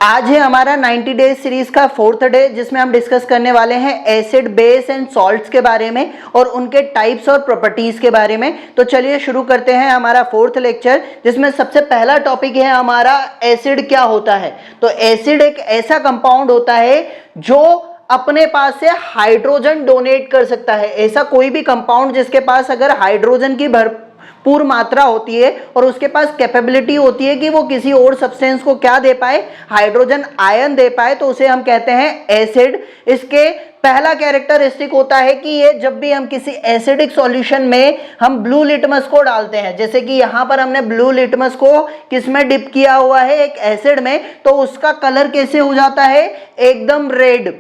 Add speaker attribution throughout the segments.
Speaker 1: आज है हमारा 90 डेज सीरीज का 4th डे, जिसमें हम डिस्कस करने वाले हैं एसिड, बेस एंड सॉल्ट्स के बारे में और उनके टाइप्स और प्रॉपर्टीज के बारे में। तो चलिए शुरू करते हैं हमारा 4th लेक्चर, जिसमें सबसे पहला टॉपिक है हमारा एसिड क्या होता है। तो एसिड एक ऐसा कंपाउंड होता है जो अपने पास से हाइड्रोजन डोनेट कर सकता है। ऐसा कोई भी कंपाउंड जिसके पास अगर हाइड्रोजन की भरपूर मात्रा होती है और उसके पास कैपेबिलिटी होती है कि वो किसी और सब्सटेंस को क्या दे पाए, हाइड्रोजन आयन दे पाए, तो उसे हम कहते हैं एसिड। इसके पहला कैरेक्टरिस्टिक होता है कि ये जब भी हम किसी एसिडिक सॉल्यूशन में हम ब्लू लिटमस को डालते हैं, जैसे कि यहां पर हमने ब्लू लिटमस को किस में डिप किया हुआ है, एक एसिड में, तो उसका कलर कैसे हो जाता है, एकदम रेड।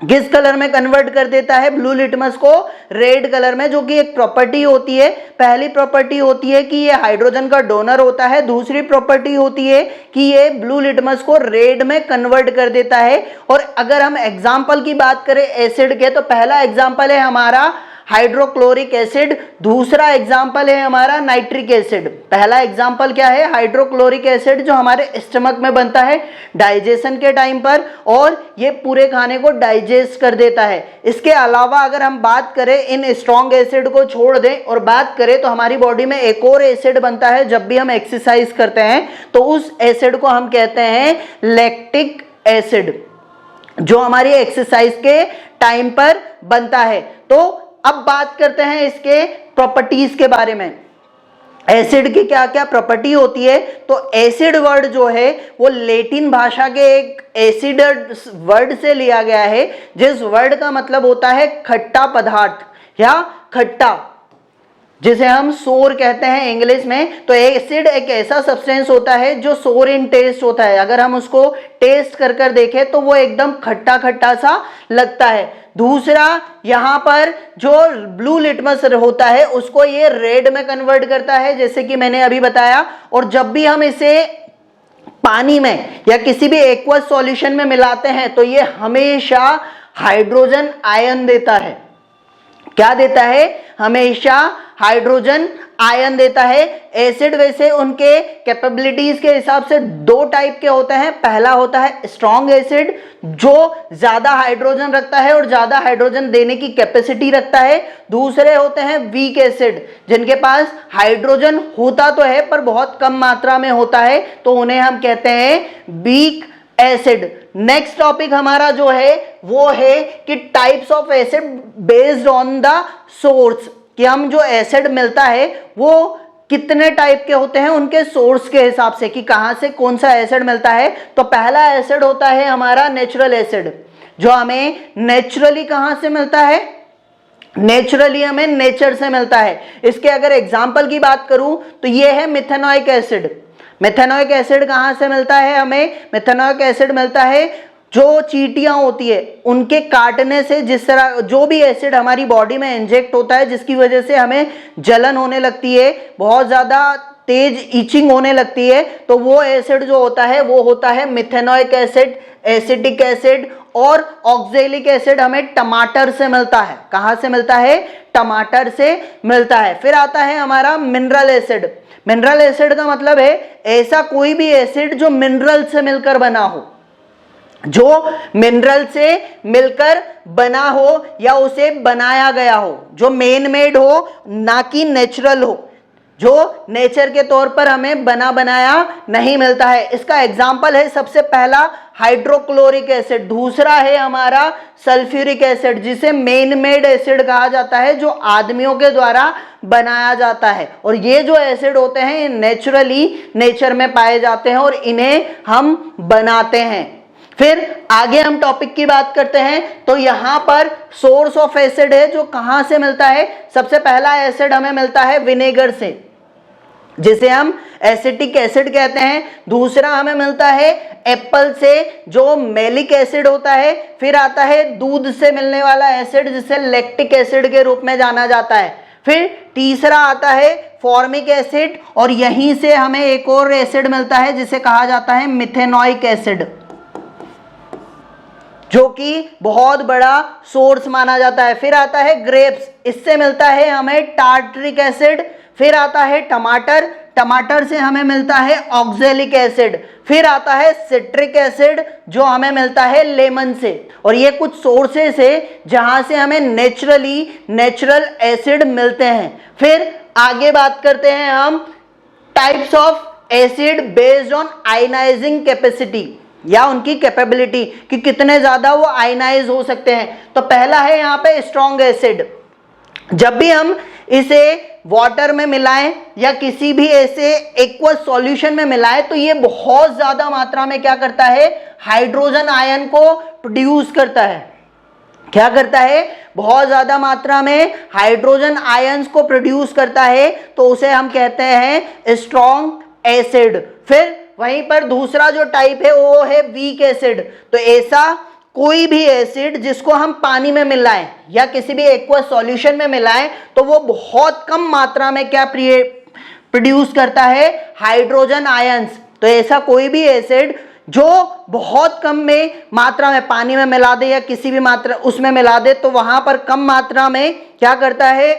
Speaker 1: किस कलर में कन्वर्ट कर देता है ब्लू लिटमस को, रेड कलर में, जो कि एक प्रॉपर्टी होती है। पहली प्रॉपर्टी होती है कि ये हाइड्रोजन का डोनर होता है, दूसरी प्रॉपर्टी होती है कि ये ब्लू लिटमस को रेड में कन्वर्ट कर देता है। और अगर हम एग्जाम्पल की बात करें एसिड के, तो पहला एग्जाम्पल है हमारा हाइड्रोक्लोरिक एसिड, दूसरा एग्जाम्पल है हमारा नाइट्रिक एसिड। पहला एग्जाम्पल क्या है, हाइड्रोक्लोरिक एसिड, जो हमारे स्टमक में बनता है डाइजेशन के टाइम पर, और ये पूरे खाने को डाइजेस्ट कर देता है। इसके अलावा अगर हम बात करें, इन स्ट्रॉन्ग एसिड को छोड़ दें और बात करें, तो हमारी बॉडी में एक और एसिड बनता है जब भी हम एक्सरसाइज करते हैं, तो उस एसिड को हम कहते हैं लैक्टिक एसिड, जो हमारी एक्सरसाइज के टाइम पर बनता है। तो अब बात करते हैं इसके प्रॉपर्टीज के बारे में। एसिड की क्या क्या प्रॉपर्टी होती है। तो एसिड वर्ड जो है वो लैटिन भाषा के एक एसिड वर्ड से लिया गया है, जिस वर्ड का मतलब होता है खट्टा पदार्थ या खट्टा, जिसे हम सोर कहते हैं इंग्लिश में। तो एसिड एक ऐसा सब्सटेंस होता है जो सोर इन टेस्ट होता है। अगर हम उसको टेस्ट कर कर देखें तो वो एकदम खट्टा खट्टा सा लगता है। दूसरा, यहाँ पर जो ब्लू लिटमस होता है उसको ये रेड में कन्वर्ट करता है, जैसे कि मैंने अभी बताया। और जब भी हम इसे पानी में या किसी भी एक्वस सॉल्यूशन में मिलाते हैं तो ये हमेशा हाइड्रोजन आयन देता है। क्या देता है, हमेशा हाइड्रोजन आयन देता है। एसिड वैसे उनके कैपेबिलिटीज के हिसाब से दो टाइप के होते हैं। पहला होता है स्ट्रॉन्ग एसिड, जो ज्यादा हाइड्रोजन रखता है और ज्यादा हाइड्रोजन देने की कैपेसिटी रखता है। दूसरे होते हैं वीक एसिड, जिनके पास हाइड्रोजन होता तो है पर बहुत कम मात्रा में होता है, तो उन्हें हम कहते हैं वीक एसिड। नेक्स्ट टॉपिक हमारा जो है वो है कि types of acid based on the source, कि हम जो एसिड मिलता है वो कितने टाइप के होते हैं उनके सोर्स के हिसाब से, कि कहां से कौन सा एसिड मिलता है। तो पहला एसिड होता है हमारा नेचुरल एसिड, जो हमें नेचुरली कहां से मिलता है, नेचुरली हमें नेचर से मिलता है। इसके अगर एग्जाम्पल की बात करूं तो ये है मिथेनॉइक एसिड। मिथेनॉइक एसिड कहां से मिलता है हमें, मिथेनॉइक एसिड मिलता है जो चींटियां होती है उनके काटने से, जिस तरह जो भी एसिड हमारी बॉडी में इंजेक्ट होता है जिसकी वजह से हमें जलन होने लगती है, बहुत ज्यादा तेज इचिंग होने लगती है, तो वो एसिड जो होता है वो होता है मिथेनॉइक एसिड, एसिटिक एसिड। और ऑक्जेलिक एसिड हमें टमाटर से मिलता है। कहां से मिलता है, टमाटर से मिलता है। फिर आता है हमारा मिनरल एसिड। मिनरल एसिड का मतलब है ऐसा कोई भी एसिड जो मिनरल से मिलकर बना हो, जो मिनरल से मिलकर बना हो या उसे बनाया गया हो, जो मेन मेड हो ना कि नेचुरल हो, जो नेचर के तौर पर हमें बना बनाया नहीं मिलता है। इसका एग्जाम्पल है सबसे पहला हाइड्रोक्लोरिक एसिड, दूसरा है हमारा सल्फ्यूरिक एसिड, जिसे मेन मेड एसिड कहा जाता है, जो आदमियों के द्वारा बनाया जाता है। और ये जो एसिड होते हैं ये नेचुरली नेचर में पाए जाते हैं और इन्हें हम बनाते हैं। फिर आगे हम टॉपिक की बात करते हैं। तो यहां पर सोर्स ऑफ एसिड है जो कहां से मिलता है। सबसे पहला एसिड हमें मिलता है विनेगर से, जिसे हम एसिटिक एसिड कहते हैं। दूसरा हमें मिलता है एप्पल से, जो मैलिक एसिड होता है। फिर आता है दूध से मिलने वाला एसिड, जिसे लैक्टिक एसिड के रूप में जाना जाता है। फिर तीसरा आता है फॉर्मिक एसिड, और यहीं से हमें एक और एसिड मिलता है जिसे कहा जाता है मिथेनॉइक एसिड, जो कि बहुत बड़ा सोर्स माना जाता है। फिर आता है ग्रेप्स, इससे मिलता है हमें टार्टरिक एसिड। फिर आता है टमाटर, टमाटर से हमें मिलता है ऑक्जेलिक एसिड, फिर आता है सिट्रिक एसिड जो हमें मिलता है लेमन से। और ये कुछ सोर्सेस है जहां से हमें नेचुरल एसिड मिलते हैं। फिर आगे बात करते हैं हम types of acid based on ionising capacity या उनकी कैपेबिलिटी कि कितने ज्यादा वो आयनाइज हो सकते हैं। तो पहला है यहाँ पे स्ट्रॉन्ग एसिड। जब भी हम इसे वाटर में मिलाएं या किसी भी ऐसे एक्वस सॉल्यूशन में मिलाएं तो ये बहुत ज्यादा मात्रा में क्या करता है, हाइड्रोजन आयन को प्रोड्यूस करता है। क्या करता है, बहुत ज्यादा मात्रा में हाइड्रोजन आयंस को प्रोड्यूस करता है, तो उसे हम कहते हैं स्ट्रॉन्ग एसिड। फिर वहीं पर दूसरा जो टाइप है वो है वीक एसिड। तो ऐसा कोई भी एसिड जिसको हम पानी में मिलाएं या किसी भी एक्वस सॉल्यूशन में मिलाएं तो वो बहुत कम मात्रा में क्या प्रोड्यूस करता है, हाइड्रोजन आयंस। तो ऐसा कोई भी एसिड जो बहुत कम में मात्रा में पानी में मिला दे या किसी भी मात्रा उसमें मिला दे तो वहां पर कम मात्रा में क्या करता है,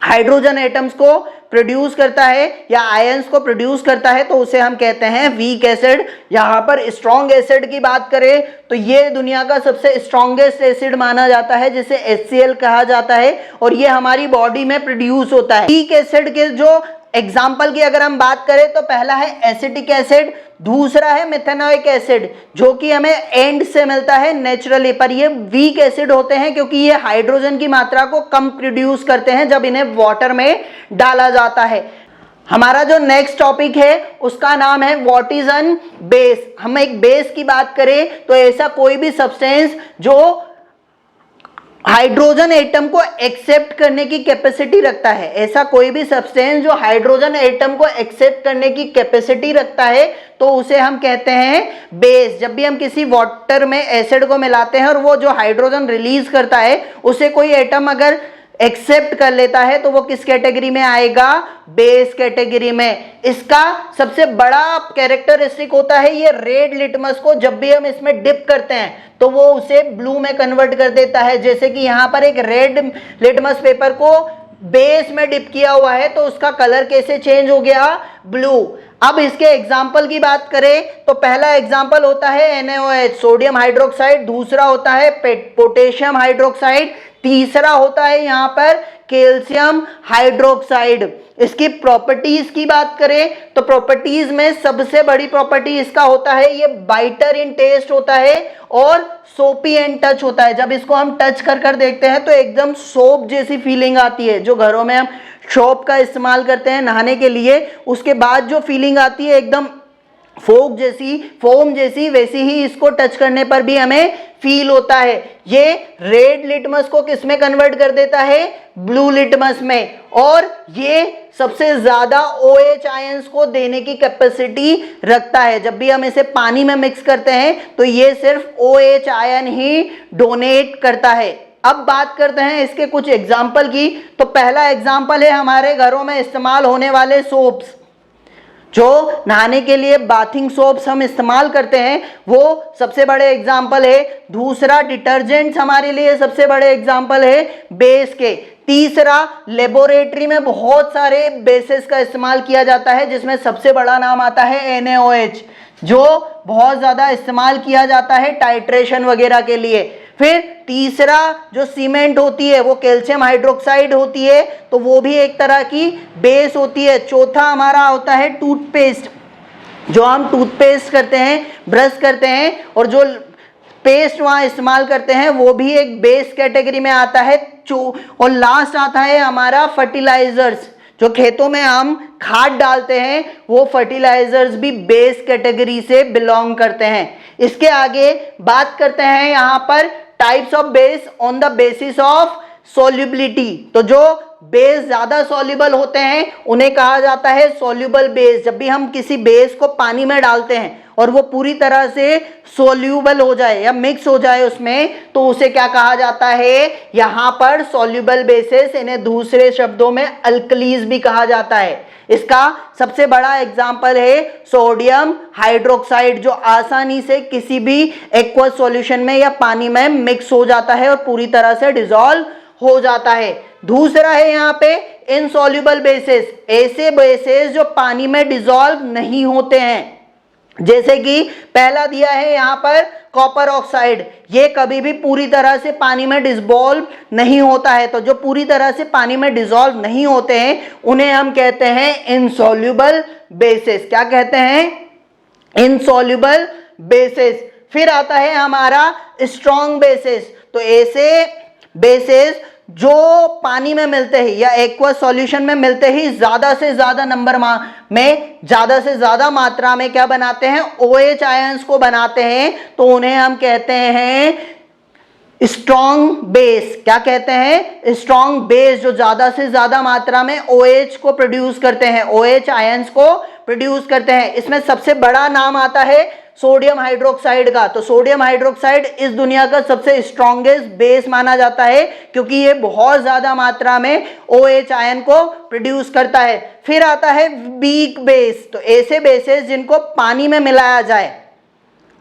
Speaker 1: हाइड्रोजन एटम्स को प्रोड्यूस करता है या आयंस को प्रोड्यूस करता है, तो उसे हम कहते हैं वीक एसिड। यहाँ पर स्ट्रॉन्ग एसिड की बात करें तो ये दुनिया का सबसे स्ट्रॉन्गेस्ट एसिड माना जाता है जिसे HCl कहा जाता है और ये हमारी बॉडी में प्रोड्यूस होता है। वीक एसिड के जो एग्जाम्पल की अगर हम बात करें तो पहला है एसिटिक एसिड, दूसरा है मेथेनोइक एसिड जो कि हमें एंड से मिलता है नेचुरली, पर ये वीक एसिड होते हैं क्योंकि ये हाइड्रोजन की मात्रा को कम प्रोड्यूस करते हैं जब इन्हें वाटर में डाला जाता है। हमारा जो नेक्स्ट टॉपिक है उसका नाम है व्हाट इज एन बेस। हम एक बेस की बात करें तो ऐसा कोई भी सब्सटेंस जो हाइड्रोजन एटम को एक्सेप्ट करने की कैपेसिटी रखता है, ऐसा कोई भी सब्सटेंस जो हाइड्रोजन एटम को एक्सेप्ट करने की कैपेसिटी रखता है तो उसे हम कहते हैं बेस। जब भी हम किसी वाटर में एसिड को मिलाते हैं और वो जो हाइड्रोजन रिलीज करता है उसे कोई एटम अगर एक्सेप्ट कर लेता है तो वो किस कैटेगरी में आएगा, बेस कैटेगरी में। इसका सबसे बड़ा कैरेक्टरिस्टिक होता है ये रेड लिटमस को जब भी हम इसमें डिप करते हैं तो वो उसे ब्लू में कन्वर्ट कर देता है। जैसे कि यहाँ पर एक रेड लिटमस पेपर को बेस में डिप किया हुआ है तो उसका कलर कैसे चेंज हो गया, ब्लू। अब इसके एग्जाम्पल की बात करें तो पहला एग्जाम्पल होता है NaOH सोडियम हाइड्रोक्साइड, दूसरा होता है पोटेशियम हाइड्रोक्साइड, तीसरा होता है यहाँ पर कैल्शियम हाइड्रोक्साइड। इसकी प्रॉपर्टीज की बात करें तो प्रॉपर्टीज में सबसे बड़ी प्रॉपर्टी इसका होता है ये बाइटर इन टेस्ट होता है और सोपी एंड टच होता है। जब इसको हम टच कर देखते हैं तो एकदम सोप जैसी फीलिंग आती है। जो घरों में हम सोप का इस्तेमाल करते हैं नहाने के लिए, उसके बाद जो फीलिंग आती है एकदम फोम जैसी, वैसी ही इसको टच करने पर भी हमें फील होता है। ये रेड लिटमस को किस में कन्वर्ट कर देता है, ब्लू लिटमस में। और ये सबसे ज्यादा OH आयंस को देने की कैपेसिटी रखता है। जब भी हम इसे पानी में मिक्स करते हैं तो ये सिर्फ OH आयन ही डोनेट करता है। अब बात करते हैं इसके कुछ एग्जाम्पल की। तो पहला एग्जाम्पल है हमारे घरों में इस्तेमाल होने वाले सोप्स, जो नहाने के लिए बाथिंग सोप्स हम इस्तेमाल करते हैं, वो सबसे बड़े एग्जाम्पल है। दूसरा डिटर्जेंट्स हमारे लिए सबसे बड़े एग्जाम्पल है बेस के। तीसरा लेबोरेटरी में बहुत सारे बेसेस का इस्तेमाल किया जाता है जिसमें सबसे बड़ा नाम आता है NaOH जो बहुत ज़्यादा इस्तेमाल किया जाता है टाइट्रेशन वगैरह के लिए। फिर तीसरा जो सीमेंट होती है वो कैल्शियम हाइड्रोक्साइड होती है, तो वो भी एक तरह की बेस होती है। चौथा हमारा होता है टूथपेस्ट, जो हम टूथपेस्ट करते हैं, ब्रश करते हैं और जो पेस्ट वहाँ इस्तेमाल करते हैं वो भी एक बेस कैटेगरी में आता है। और लास्ट आता है हमारा फर्टिलाइजर्स, जो खेतों में हम खाद डालते हैं वो फर्टिलाइजर्स भी बेस कैटेगरी से बिलोंग करते हैं। इसके आगे बात करते हैं यहाँ पर types of base on the basis of solubility. तो जो बेस ज्यादा सॉल्युबल होते हैं उन्हें कहा जाता है सॉल्युबल बेस। जब भी हम किसी बेस को पानी में डालते हैं और वो पूरी तरह से सॉल्युबल हो जाए या मिक्स हो जाए उसमें, तो उसे क्या कहा जाता है, यहाँ पर सॉल्युबल बेसिस, इन्हें दूसरे शब्दों में अल्कलीज भी कहा जाता है। इसका सबसे बड़ा एग्जाम्पल है सोडियम हाइड्रोक्साइड, जो आसानी से किसी भी एक्वस सॉल्यूशन में या पानी में मिक्स हो जाता है और पूरी तरह से डिसॉल्व हो जाता है। दूसरा है यहाँ पे इनसॉल्युबल बेसिस, ऐसे बेसिस जो पानी में डिसॉल्व नहीं होते हैं, जैसे कि पहला दिया है यहाँ पर कॉपर ऑक्साइड, ये कभी भी पूरी तरह से पानी में डिसॉल्व नहीं होता है। तो जो पूरी तरह से पानी में डिसॉल्व नहीं होते हैं उन्हें हम कहते हैं इनसॉल्युबल बेसिस। क्या कहते हैं? Insoluble basis. फिर आता है हमारा स्ट्रॉन्ग बेसिस। तो ऐसे बेसिस जो पानी में मिलते ही या एक्वस सॉल्यूशन में मिलते ही ज्यादा से ज्यादा नंबर में, ज्यादा से ज्यादा मात्रा में क्या बनाते हैं? OH आयंस को बनाते हैं, तो उन्हें हम कहते हैं स्ट्रॉन्ग बेस। क्या कहते हैं? स्ट्रॉन्ग बेस, जो ज्यादा से ज्यादा मात्रा में OH को प्रोड्यूस करते हैं, OH आयंस को प्रोड्यूस करते हैं। इसमें सबसे बड़ा नाम आता है सोडियम हाइड्रोक्साइड का। तो सोडियम हाइड्रोक्साइड इस दुनिया का सबसे स्ट्रॉन्गेस्ट बेस माना जाता है, क्योंकि ये बहुत ज्यादा मात्रा में OH आयन को प्रोड्यूस करता है। फिर आता है वीक बेस। तो ऐसे बेसेस जिनको पानी में मिलाया जाए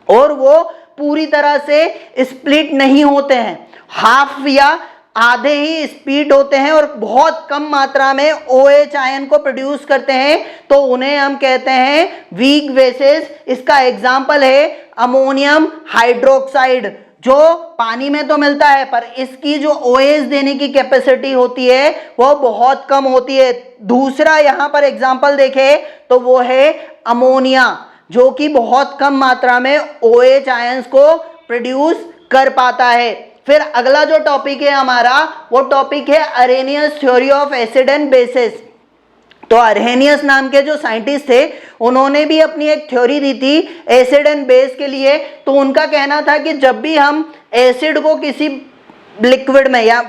Speaker 1: और वो पूरी तरह से स्प्लिट नहीं होते हैं, हाफ या आधे ही स्पीड होते हैं और बहुत कम मात्रा में OH आयन को प्रोड्यूस करते हैं, तो उन्हें हम कहते हैं वीक बेसेस। इसका एग्जांपल है अमोनियम हाइड्रोक्साइड, जो पानी में तो मिलता है पर इसकी जो OH देने की कैपेसिटी होती है वो बहुत कम होती है। दूसरा यहाँ पर एग्जांपल देखें तो वो है अमोनिया, जो कि बहुत कम मात्रा में OH आयंस को प्रोड्यूस कर पाता है। फिर अगला जो टॉपिक है हमारा, वो टॉपिक है Arrhenius theory of acid and bases. तो अरेनियस नाम के जो साइंटिस्ट थे उन्होंने भी अपनी एक थ्योरी दी थी एसिड एंड बेस के लिए। तो उनका कहना था कि जब भी हम एसिड को किसी लिक्विड में या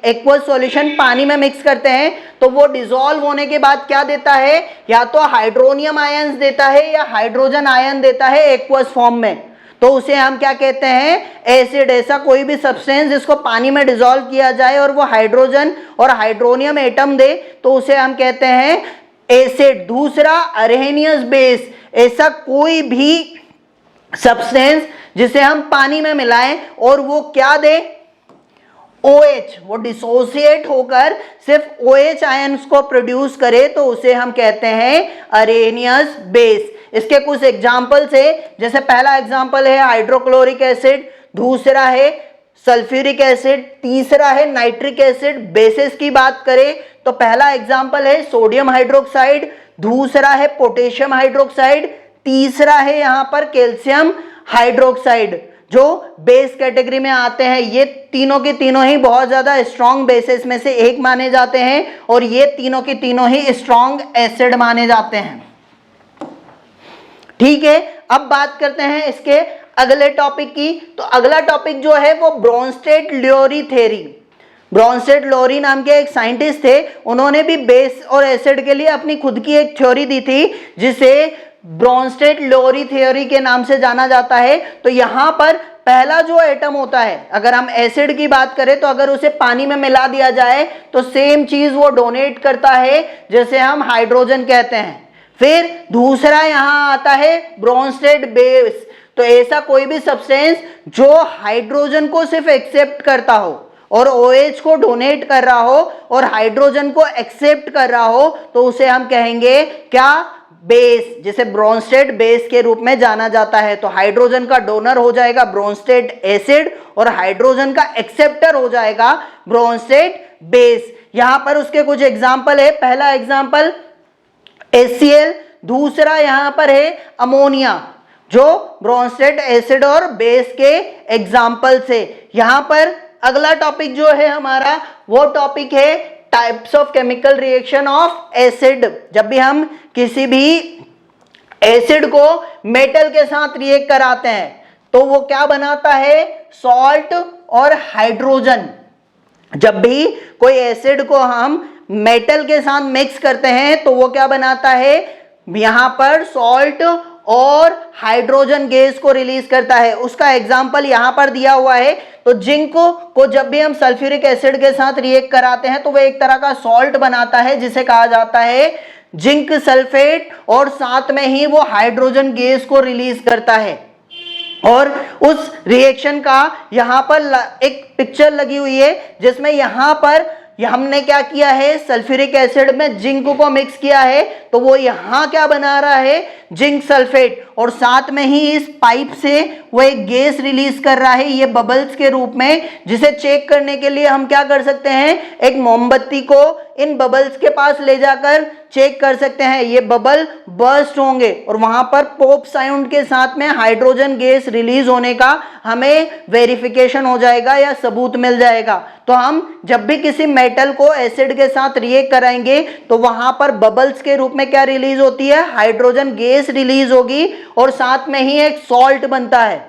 Speaker 1: एक्वस सॉल्यूशन पानी में मिक्स करते हैं तो वो डिसॉल्व होने के बाद क्या देता है? या तो हाइड्रोनियम आयंस देता है या हाइड्रोजन आयन देता है एक्वस फॉर्म में। तो उसे हम क्या कहते हैं? एसिड। ऐसा कोई भी सब्सटेंस जिसको पानी में डिसॉल्व किया जाए और वो हाइड्रोजन और हाइड्रोनियम एटम दे तो उसे हम कहते हैं एसिड। दूसरा अरेनियस बेस, ऐसा कोई भी सब्सटेंस जिसे हम पानी में मिलाएं और वो क्या दे? OH, वो डिसोसिएट होकर सिर्फ OH आयंस को प्रोड्यूस करे तो उसे हम कहते हैं अरेनियस बेस। इसके कुछ एग्जाम्पल्स है, जैसे पहला एग्जाम्पल है हाइड्रोक्लोरिक एसिड, दूसरा है सल्फ्यूरिक एसिड, तीसरा है नाइट्रिक एसिड। बेसिस की बात करें तो पहला एग्जाम्पल है सोडियम हाइड्रोक्साइड, दूसरा है पोटेशियम हाइड्रोक्साइड, तीसरा है यहाँ पर कैल्शियम हाइड्रोक्साइड, जो बेस कैटेगरी में आते हैं। ये तीनों के तीनों ही बहुत ज्यादा स्ट्रॉन्ग बेसिस में से एक माने जाते हैं और ये तीनों के तीनों ही स्ट्रॉन्ग एसिड माने जाते हैं। ठीक है, अब बात करते हैं इसके अगले टॉपिक की। तो अगला टॉपिक जो है वो ब्रोंस्टेड-लियोरी थ्योरी। ब्रोंस्टेड-लियोरी नाम के एक साइंटिस्ट थे, उन्होंने भी बेस और एसिड के लिए अपनी खुद की एक थ्योरी दी थी जिसे ब्रोंस्टेड-लियोरी थ्योरी के नाम से जाना जाता है। तो यहाँ पर पहला जो एटम होता है, अगर हम एसिड की बात करें तो अगर उसे पानी में मिला दिया जाए तो सेम चीज वो डोनेट करता है जैसे हम हाइड्रोजन कहते हैं। फिर दूसरा यहाँ आता है ब्रोंस्टेड बेस। तो ऐसा कोई भी सब्सटेंस जो हाइड्रोजन को सिर्फ एक्सेप्ट करता हो और OH को डोनेट कर रहा हो और हाइड्रोजन को एक्सेप्ट कर रहा हो तो उसे हम कहेंगे क्या? बेस, जिसे ब्रोंस्टेड बेस के रूप में जाना जाता है। तो हाइड्रोजन का डोनर हो जाएगा ब्रोंस्टेड एसिड और हाइड्रोजन का एक्सेप्टर हो जाएगा ब्रोंस्टेड बेस। यहां पर उसके कुछ एग्जाम्पल है। पहला एग्जाम्पल HCl, दूसरा यहां पर है अमोनिया, जो ब्रोंस्टेड एसिड और बेस के एग्जाम्पल से। यहां पर अगला टॉपिक जो है हमारा वो टॉपिक है types of chemical reaction of acid. जब भी हम किसी भी एसिड को मेटल के साथ रिएक्ट कराते हैं तो वो क्या बनाता है? सॉल्ट और हाइड्रोजन। जब भी कोई एसिड को हम मेटल के साथ मिक्स करते हैं तो वो क्या बनाता है? यहां पर सॉल्ट और हाइड्रोजन गैस को रिलीज करता है। उसका एग्जाम्पल यहां पर दिया हुआ है। तो जिंक को जब भी हम सल्फ्यूरिक एसिड के साथ रिएक्ट कराते हैं तो वह एक तरह का सॉल्ट बनाता है जिसे कहा जाता है जिंक सल्फेट, और साथ में ही वो हाइड्रोजन गैस को रिलीज करता है। और उस रिएक्शन का यहाँ पर एक पिक्चर लगी हुई है जिसमें यहाँ पर ये हमने क्या किया है, सल्फ्यूरिक एसिड में जिंक को मिक्स किया है, तो वो यहां क्या बना रहा है, जिंक सल्फेट, और साथ में ही इस पाइप से वो एक गैस रिलीज कर रहा है ये बबल्स के रूप में, जिसे चेक करने के लिए हम क्या कर सकते हैं, एक मोमबत्ती को इन बबल्स के पास ले जाकर चेक कर सकते हैं। ये बबल बर्स्ट होंगे और वहां पर पॉप साउंड के साथ में हाइड्रोजन गैस रिलीज होने का हमें वेरिफिकेशन हो जाएगा या सबूत मिल जाएगा। तो हम जब भी किसी मेटल को एसिड के साथ रिएक्ट कराएंगे तो वहां पर बबल्स के रूप में क्या रिलीज होती है, हाइड्रोजन गैस रिलीज होगी और साथ में ही एक सॉल्ट बनता है।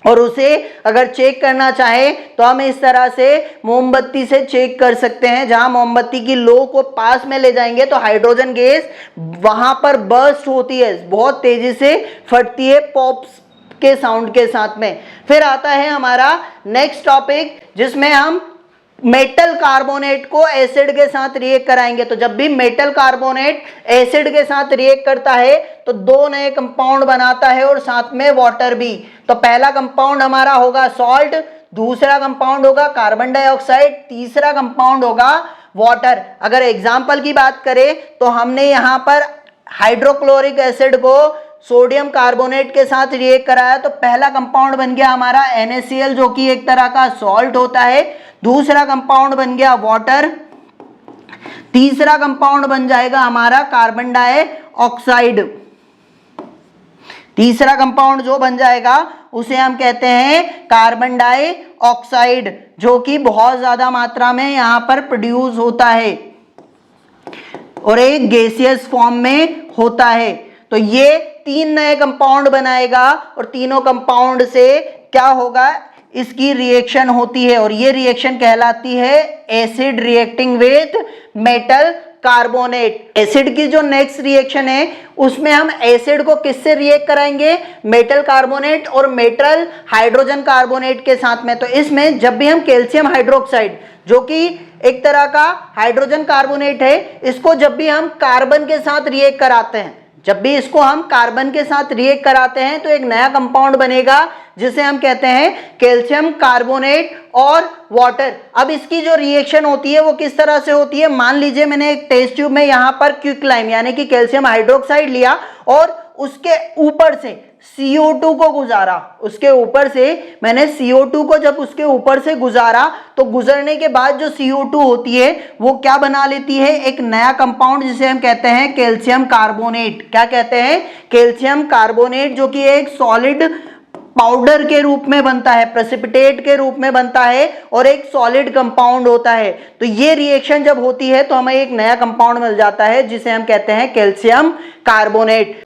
Speaker 1: और उसे अगर चेक करना चाहे तो हम इस तरह से मोमबत्ती से चेक कर सकते हैं। जहां मोमबत्ती की लो को पास में ले जाएंगे तो हाइड्रोजन गैस वहां पर बर्स्ट होती है, बहुत तेजी से फटती है पॉप्स के साउंड के साथ में। फिर आता है हमारा नेक्स्ट टॉपिक, जिसमें हम मेटल कार्बोनेट को एसिड के साथ रिएक्ट कराएंगे। तो जब भी मेटल कार्बोनेट एसिड के साथ रिएक्ट करता है तो दो नए कंपाउंड बनाता है और साथ में वाटर भी। तो पहला कंपाउंड हमारा होगा सॉल्ट, दूसरा कंपाउंड होगा कार्बन डाइऑक्साइड, तीसरा कंपाउंड होगा वाटर। अगर एग्जाम्पल की बात करें तो हमने यहाँ पर हाइड्रोक्लोरिक एसिड को सोडियम कार्बोनेट के साथ रिएक्ट कराया तो पहला कंपाउंड बन गया हमारा NaCl, जो कि एक तरह का सॉल्ट होता है। दूसरा कंपाउंड बन गया वाटर, तीसरा कंपाउंड बन जाएगा हमारा कार्बन डाइऑक्साइड। तीसरा कंपाउंड जो बन जाएगा उसे हम कहते हैं कार्बन डाइऑक्साइड, जो कि बहुत ज्यादा मात्रा में यहां पर प्रोड्यूस होता है और एक गैसियस फॉर्म में होता है। तो ये तीन नए कंपाउंड बनाएगा और तीनों कंपाउंड से क्या होगा, इसकी रिएक्शन होती है और ये रिएक्शन कहलाती है acid reacting with metal carbonate. Acid की जो नेक्स्ट रिएक्शन है उसमें हम एसिड को किससे रिएक्ट कराएंगे, मेटल कार्बोनेट और मेटल हाइड्रोजन कार्बोनेट के साथ में। तो इसमें जब भी हम कैल्शियम हाइड्रोक्साइड, जो कि एक तरह का हाइड्रोजन कार्बोनेट है, इसको जब भी हम कार्बन के साथ रिएक्ट कराते हैं, जब भी इसको हम कार्बन के साथ रिएक्ट कराते हैं तो एक नया कंपाउंड बनेगा जिसे हम कहते हैं कैल्शियम कार्बोनेट और वाटर। अब इसकी जो रिएक्शन होती है वो किस तरह से होती है, मान लीजिए मैंने एक टेस्ट ट्यूब में यहाँ पर क्विकलाइम यानी कि कैल्शियम हाइड्रोक्साइड लिया और उसके ऊपर से CO2 को गुजारा, उसके ऊपर से मैंने CO2 को जब उसके ऊपर से गुजारा तो गुजरने के बाद जो CO2 होती है वो क्या बना लेती है, एक नया कंपाउंड जिसे हम कहते हैं कैल्शियम कार्बोनेट। क्या कहते हैं, कैल्शियम कार्बोनेट, जो कि एक सॉलिड पाउडर के रूप में बनता है, प्रेसिपिटेट के रूप में बनता है और एक सॉलिड कंपाउंड होता है। तो ये रिएक्शन जब होती है तो हमें एक नया कंपाउंड मिल जाता है जिसे हम कहते हैं कैल्शियम कार्बोनेट।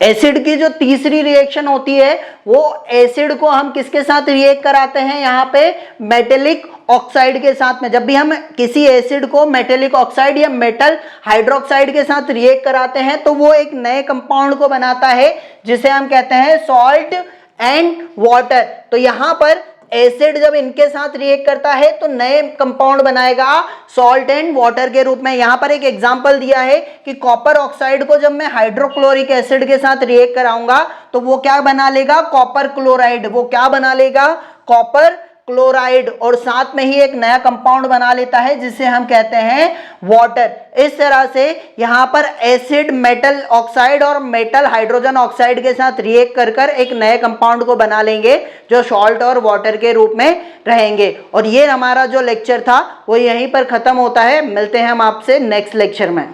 Speaker 1: एसिड की जो तीसरी रिएक्शन होती है वो एसिड को हम किसके साथ रिएक्ट कराते हैं, यहाँ पे मेटेलिक ऑक्साइड के साथ में। जब भी हम किसी एसिड को मेटेलिक ऑक्साइड या मेटल हाइड्रोक्साइड के साथ रिएक्ट कराते हैं तो वो एक नए कंपाउंड को बनाता है जिसे हम कहते हैं सॉल्ट एंड वाटर। तो यहाँ पर एसिड जब इनके साथ रिएक्ट करता है तो नए कंपाउंड बनाएगा सॉल्ट एंड वाटर के रूप में। यहाँ पर एक एग्जांपल दिया है कि कॉपर ऑक्साइड को जब मैं हाइड्रोक्लोरिक एसिड के साथ रिएक्ट कराऊंगा तो वो क्या बना लेगा, कॉपर क्लोराइड। वो क्या बना लेगा, कॉपर क्लोराइड, और साथ में ही एक नया कंपाउंड बना लेता है जिसे हम कहते हैं वाटर। इस तरह से यहाँ पर एसिड मेटल ऑक्साइड और मेटल हाइड्रोजन ऑक्साइड के साथ रिएक्ट कर कर एक नए कंपाउंड को बना लेंगे जो सॉल्ट और वाटर के रूप में रहेंगे। और ये हमारा जो लेक्चर था वो यहीं पर खत्म होता है। मिलते हैं हम आपसे नेक्स्ट लेक्चर में।